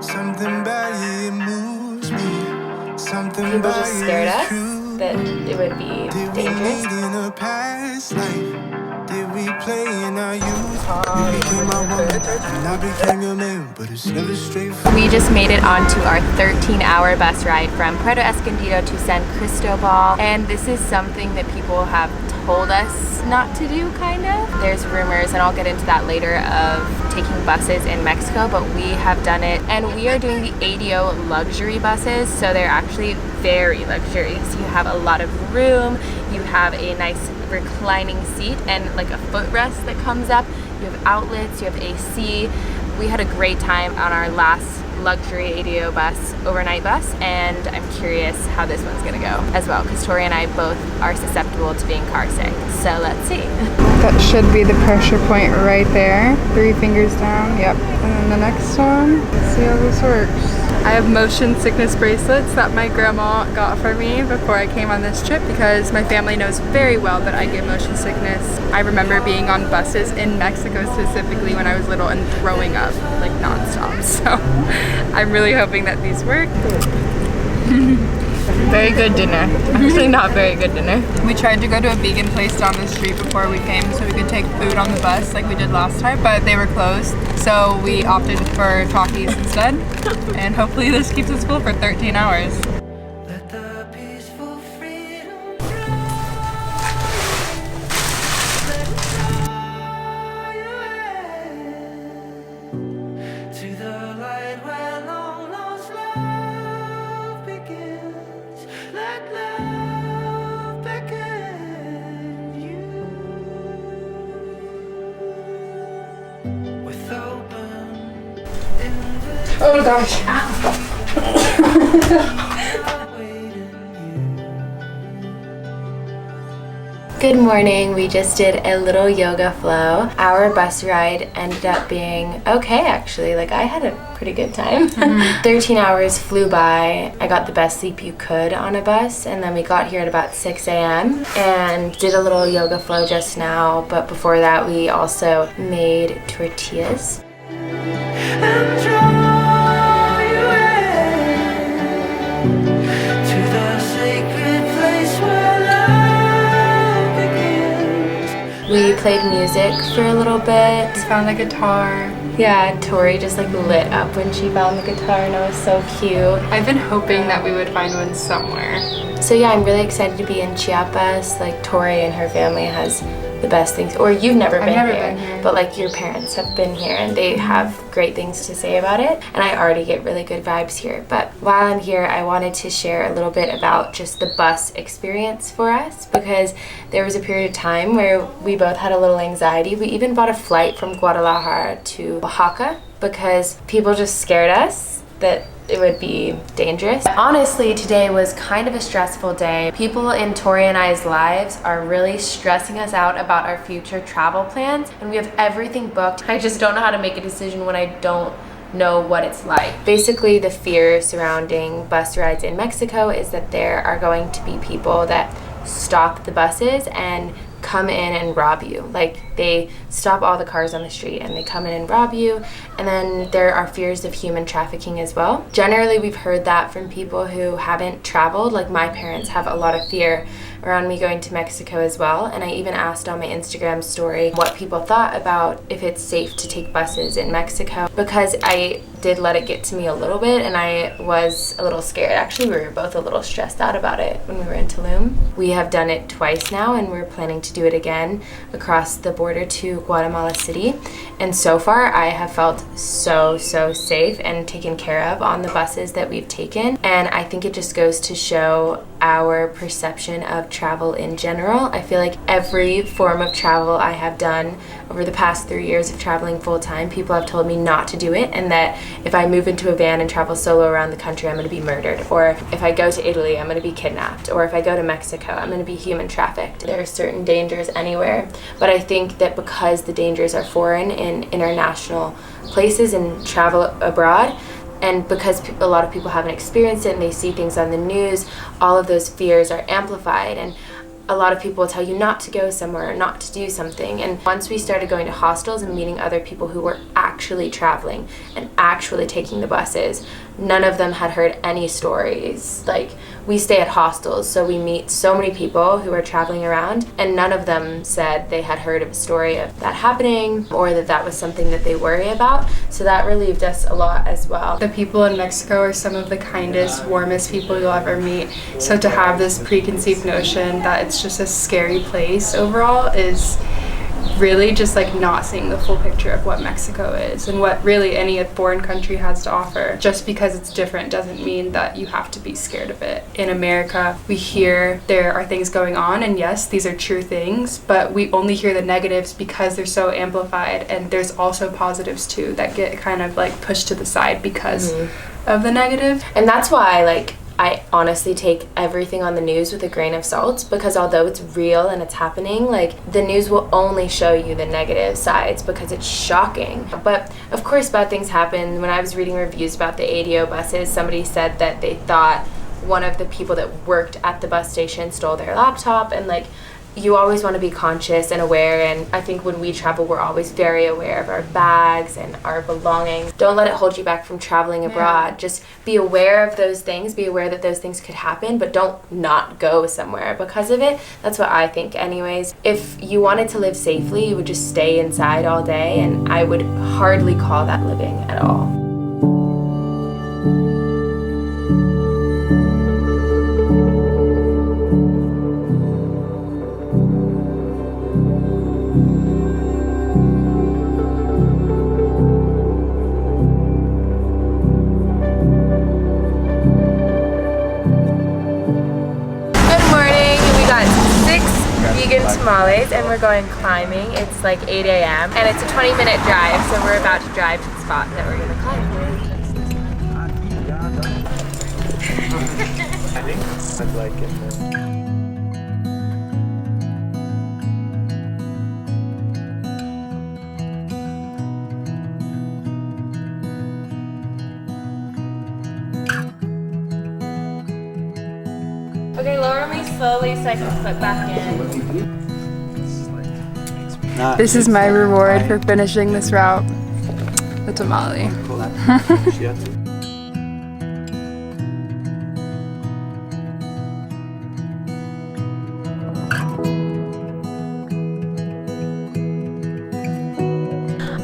Something about you moves me. Something People about just scared you is us true. that it would be Did we dangerous. meet in a past life? Did we play in our youth? You became my woman, and I became your man, but it's never straightforward. We just made it onto our 13-hour bus ride from Puerto Escondido to San Cristobal, and this is something that people have told us not to do, kind of. There's rumors, and I'll get into that later, of taking buses in Mexico, but we have done it, and we are doing the ADO luxury buses, so they're actually very luxurious. You have a lot of room, you have a nice reclining seat and like a footrest that comes up, you have outlets, you have AC. We had a great time on our last luxury ADO bus, overnight bus, and I'm curious how this one's gonna go as well, because Tori and I both are susceptible to being car sick, so let's see. That should be the pressure point right there. 3 fingers down, yep. And then the next one, let's see how this works. I have motion sickness bracelets that my grandma got for me before I came on this trip, because my family knows very well that I get motion sickness. I remember being on buses in Mexico specifically when I was little and throwing up like nonstop. So I'm really hoping that these work. Very good dinner. Actually not very good dinner. We tried to go to a vegan place down the street before we came so we could take food on the bus like we did last time, but they were closed. So we opted for Takis instead. And hopefully this keeps us full for 13 hours. Oh gosh. Good morning. We just did a little yoga flow. Our bus ride ended up being okay, actually. Like, I had a pretty good time. 13 hours flew by. I got the best sleep you could on a bus, and then we got here at about 6 a.m. and did a little yoga flow just now, but before that we also made tortillas. We played music for a little bit. We found a guitar. Yeah, Tori just like lit up when she found the guitar, and it was so cute. I've been hoping that we would find one somewhere. So yeah, I'm really excited to be in Chiapas. Like, Tori and her family has the best things, or you've never been here, but like your parents have been here and they have great things to say about it, and I already get really good vibes here. But while I'm here, I wanted to share a little bit about just the bus experience for us, because there was a period of time where we both had a little anxiety. We even bought a flight from Guadalajara to Oaxaca because people just scared us that it would be dangerous. Honestly, today was kind of a stressful day. People in Tori and I's lives are really stressing us out about our future travel plans, and we have everything booked. I just don't know how to make a decision when I don't know what it's like. Basically, the fear surrounding bus rides in Mexico is that there are going to be people that stop the buses and come in and rob you. Like, they stop all the cars on the street and they come in and rob you. And then there are fears of human trafficking as well. Generally, we've heard that from people who haven't traveled. Like, my parents have a lot of fear around me going to Mexico as well, and I even asked on my Instagram story what people thought about if it's safe to take buses in Mexico, because I did let it get to me a little bit and I was a little scared. Actually, we were both a little stressed out about it when we were in Tulum. We have done it twice now, and we're planning to do it again across the border to Guatemala City, and so far I have felt so safe and taken care of on the buses that we've taken, and I think it just goes to show our perception of travel in general. I feel like every form of travel I have done over the past 3 years of traveling full-time, people have told me not to do it, and that if I move into a van and travel solo around the country, I'm going to be murdered, or if I go to Italy, I'm going to be kidnapped, or if I go to Mexico, I'm going to be human trafficked. There are certain dangers anywhere, but I think that because the dangers are foreign in international places and travel abroad, and because a lot of people haven't experienced it and they see things on the news, all of those fears are amplified. And a lot of people will tell you not to go somewhere, not to do something. And once we started going to hostels and meeting other people who were actually traveling and actually taking the buses, none of them had heard any stories. Like, we stay at hostels, so we meet so many people who are traveling around, and none of them said they had heard of a story of that happening or that that was something that they worry about. So that relieved us a lot as well. The people in Mexico are some of the kindest, warmest people you'll ever meet. So to have this preconceived notion that it's just a scary place overall is really just like not seeing the full picture of what Mexico is and what really any foreign country has to offer. Just because it's different doesn't mean that you have to be scared of it. In America, we hear there are things going on, and yes, these are true things, but we only hear the negatives because they're so amplified, and there's also positives too that get kind of like pushed to the side because of the negative. And that's why, like, I honestly take everything on the news with a grain of salt, because although it's real and it's happening, like, the news will only show you the negative sides because it's shocking. But of course bad things happen. When I was reading reviews about the ADO buses, somebody said that they thought one of the people that worked at the bus station stole their laptop, and like, you always want to be conscious and aware, and I think when we travel, we're always very aware of our bags and our belongings. Don't let it hold you back from traveling abroad. Just be aware of those things, be aware that those things could happen, but don't not go somewhere because of it. That's what I think anyways. If you wanted to live safely, you would just stay inside all day, and I would hardly call that living at all. Tamales, and we're going climbing. It's like 8 a.m. and it's a 20-minute drive, so we're about to drive to the spot that we're gonna climb. I think I'd like it. Okay, lower me slowly so I can flip back in. This is my reward for finishing this route, the tamale.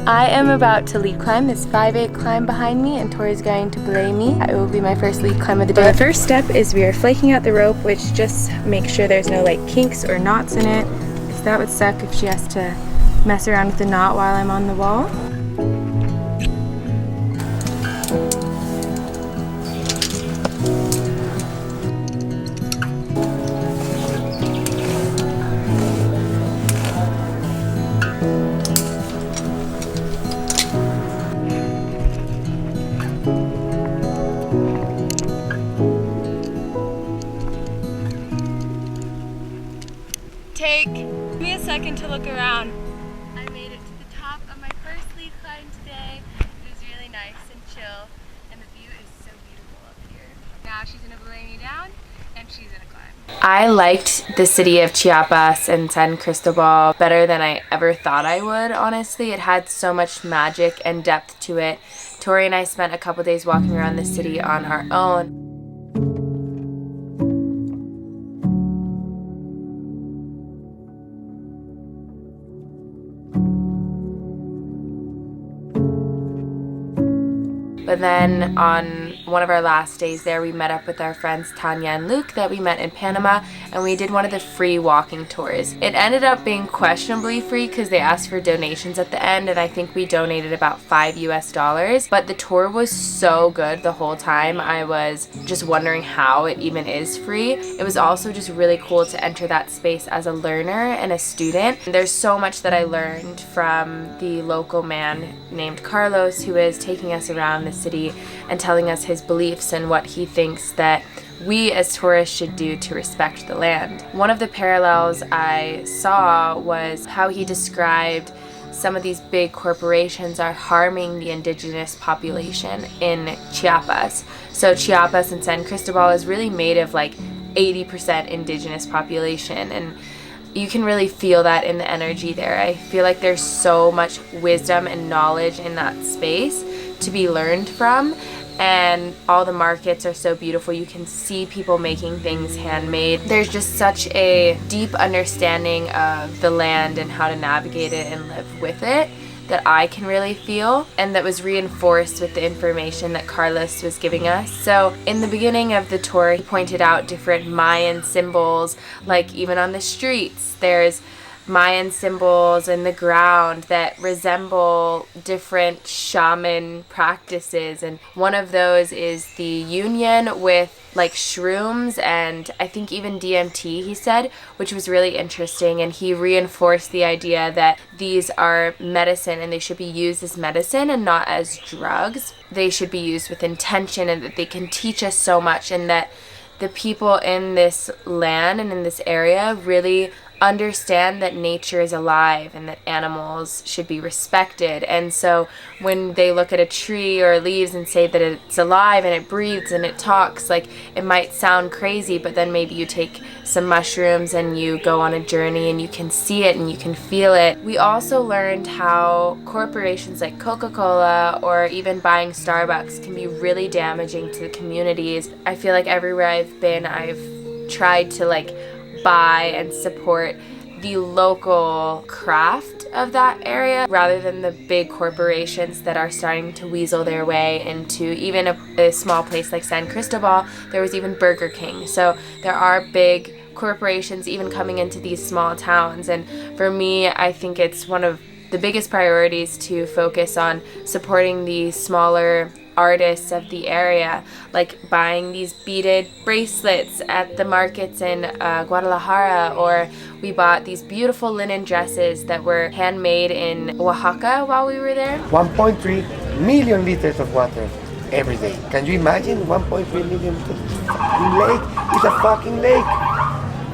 I am about to lead climb this 5-8 climb behind me, and Tori's going to belay me. It will be my first lead climb of the day. The first step is we are flaking out the rope, which just makes sure there's no like kinks or knots in it, because that would suck if she has to mess around with the knot while I'm on the wall. Take me a second to look around. I made it to the top of my first lead climb today. It was really nice and chill, and the view is so beautiful up here. Now she's gonna belay me down, and she's gonna climb. I liked the city of Chiapas and San Cristobal better than I ever thought I would, honestly. It had so much magic and depth to it. Tori and I spent a couple days walking around the city on our own. But then on one of our last days there, we met up with our friends Tanya and Luke that we met in Panama, and we did one of the free walking tours. It ended up being questionably free because they asked for donations at the end, and I think we donated about $5 US. But the tour was so good the whole time. I was just wondering how it even is free. It was also just really cool to enter that space as a learner and a student. There's so much that I learned from the local man named Carlos, who is taking us around the city and telling us his beliefs and what he thinks that we as tourists should do to respect the land. One of the parallels I saw was how he described some of these big corporations are harming the indigenous population in Chiapas. So Chiapas and San Cristobal is really made of like 80% indigenous population, and you can really feel that in the energy there. I feel like there's so much wisdom and knowledge in that space to be learned from, and all the markets are so beautiful. You can see people making things handmade. There's just such a deep understanding of the land and how to navigate it and live with it that I can really feel, and that was reinforced with the information that Carlos was giving us. So in the beginning of the tour, he pointed out different Mayan symbols, like even on the streets there's Mayan symbols in the ground that resemble different shaman practices, and one of those is the union with like shrooms and I think even DMT, he said, which was really interesting, and he reinforced the idea that these are medicine and they should be used as medicine and not as drugs. They should be used with intention, and that they can teach us so much, and that the people in this land and in this area really understand that nature is alive and that animals should be respected. And so when they look at a tree or leaves and say that it's alive and it breathes and it talks, like, it might sound crazy, but then maybe you take some mushrooms and you go on a journey and you can see it and you can feel it. We also learned how corporations like Coca-Cola or even buying Starbucks can be really damaging to the communities. I feel like everywhere I've been, I've tried to like buy and support the local craft of that area rather than the big corporations that are starting to weasel their way into even a small place like San Cristobal. There was even Burger King. So there are big corporations even coming into these small towns, and for me, I think it's one of the biggest priorities to focus on supporting the smaller artists of the area, like buying these beaded bracelets at the markets in Guadalajara, or we bought these beautiful linen dresses that were handmade in Oaxaca while we were there. 1.3 million liters of water every day. Can you imagine 1.3 million liters? Lake is a fucking lake.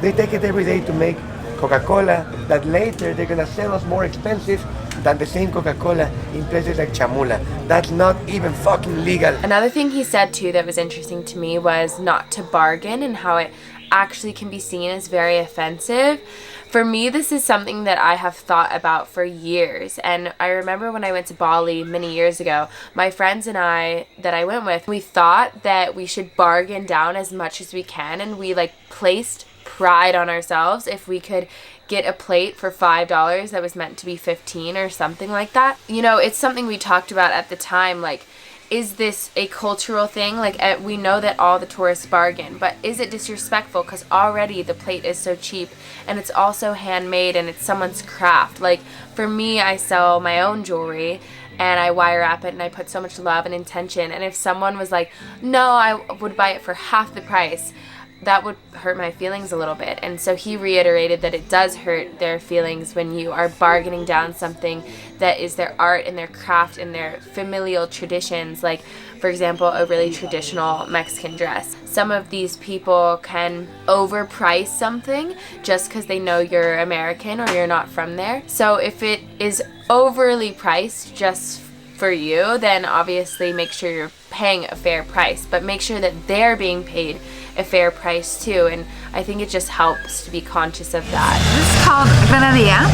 They take it every day to make Coca-Cola that later they're gonna sell us more expensive than the same Coca-Cola in places like Chamula. That's not even fucking legal. Another thing he said too that was interesting to me was not to bargain, and how it actually can be seen as very offensive. For me, this is something that I have thought about for years, and I remember when I went to Bali many years ago, my friends and I that I went with, we thought that we should bargain down as much as we can, and we like placed pride on ourselves if we could get a plate for $5 that was meant to be 15 or something like that. You know, it's something we talked about at the time, like, is this a cultural thing? Like, we know that all the tourists bargain, but is it disrespectful because already the plate is so cheap and it's also handmade and it's someone's craft? Like, for me, I sell my own jewelry and I wire wrap it and I put so much love and intention, and if someone was like, no, I would buy it for half the price, that would hurt my feelings a little bit. And so he reiterated that it does hurt their feelings when you are bargaining down something that is their art and their craft and their familial traditions, like, for example, a really traditional Mexican dress. Some of these people can overprice something just because they know you're American or you're not from there. So if it is overly priced just for you, then obviously make sure you're paying a fair price, but make sure that they're being paid a fair price too, and I think it just helps to be conscious of that. This is called granadilla,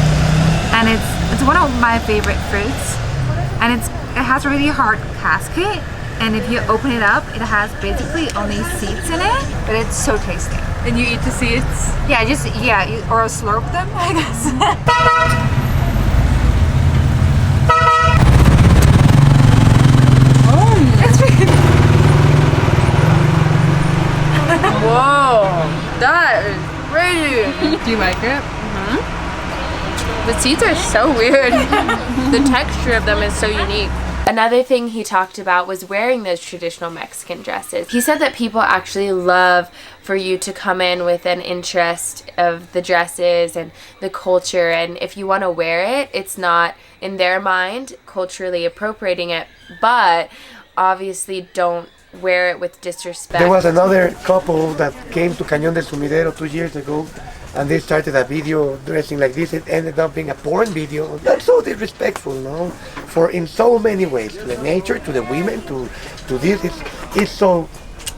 and it's one of my favorite fruits, and it has a really hard casket, and if you open it up, it has basically only seeds in it, but it's so tasty. And you eat the seeds? Yeah, or slurp them, I guess. Whoa, that is crazy. Do you like it? The seeds are so weird. The texture of them is so unique. Another thing he talked about was wearing those traditional Mexican dresses. He said that people actually love for you to come in with an interest of the dresses and the culture, and if you want to wear it, it's not, in their mind, culturally appropriating it, but obviously don't wear it with disrespect. There was another couple that came to Cañón del Sumidero 2 years ago, and they started a video dressing like this. It ended up being a porn video. That's so disrespectful, no? For in so many ways, to the nature, to the women, to this, it's so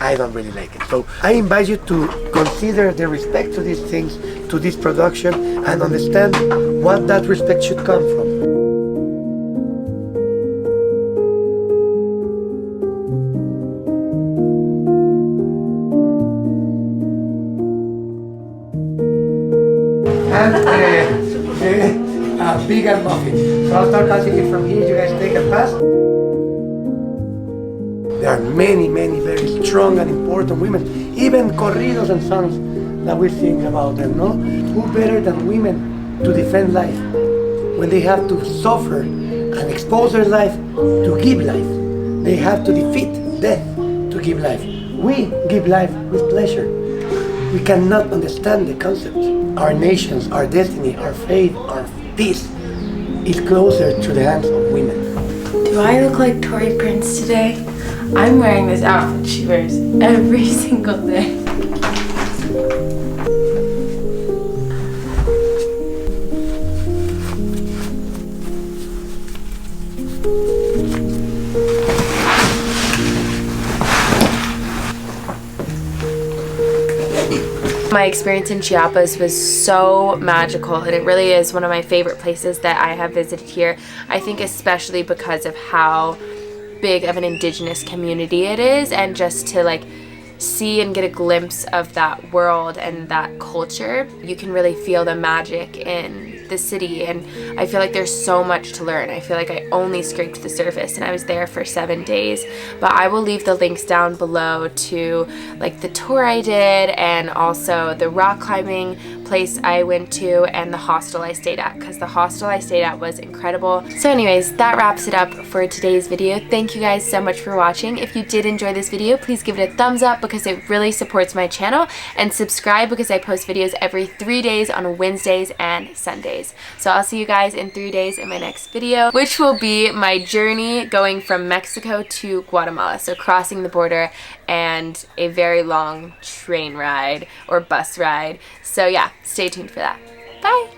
I don't really like it. So I invite you to consider the respect to these things, to this production, and understand what that respect should come from. And vegan muffin. So I'll start cutting it from here. You guys take a pass. There are many, many very strong and important women, even corridos and songs that we sing about them, no? Who better than women to defend life when they have to suffer and expose their life to give life? They have to defeat death to give life. We give life with pleasure. We cannot understand the concept. Our nations, our destiny, our faith, our peace is closer to the hands of women. Do I look like Tori Prince today? I'm wearing this outfit she wears every single day. My experience in Chiapas was so magical, and it really is one of my favorite places that I have visited here. I think especially because of how big of an indigenous community it is, and just to like see and get a glimpse of that world and that culture, you can really feel the magic in the city. And I feel like there's so much to learn. I feel like I only scraped the surface, and I was there for 7 days. But I will leave the links down below to like the tour I did, and also the rock climbing place I went to, and the hostel I stayed at, because the hostel I stayed at was incredible. So anyways, that wraps it up for today's video. Thank you guys so much for watching. If you did enjoy this video, please give it a thumbs up because it really supports my channel, and subscribe because I post videos every 3 days on Wednesdays and Sundays. So I'll see you guys in 3 days in my next video, which will be my journey going from Mexico to Guatemala. So crossing the border and a very long train ride or bus ride. So yeah, stay tuned for that. Bye!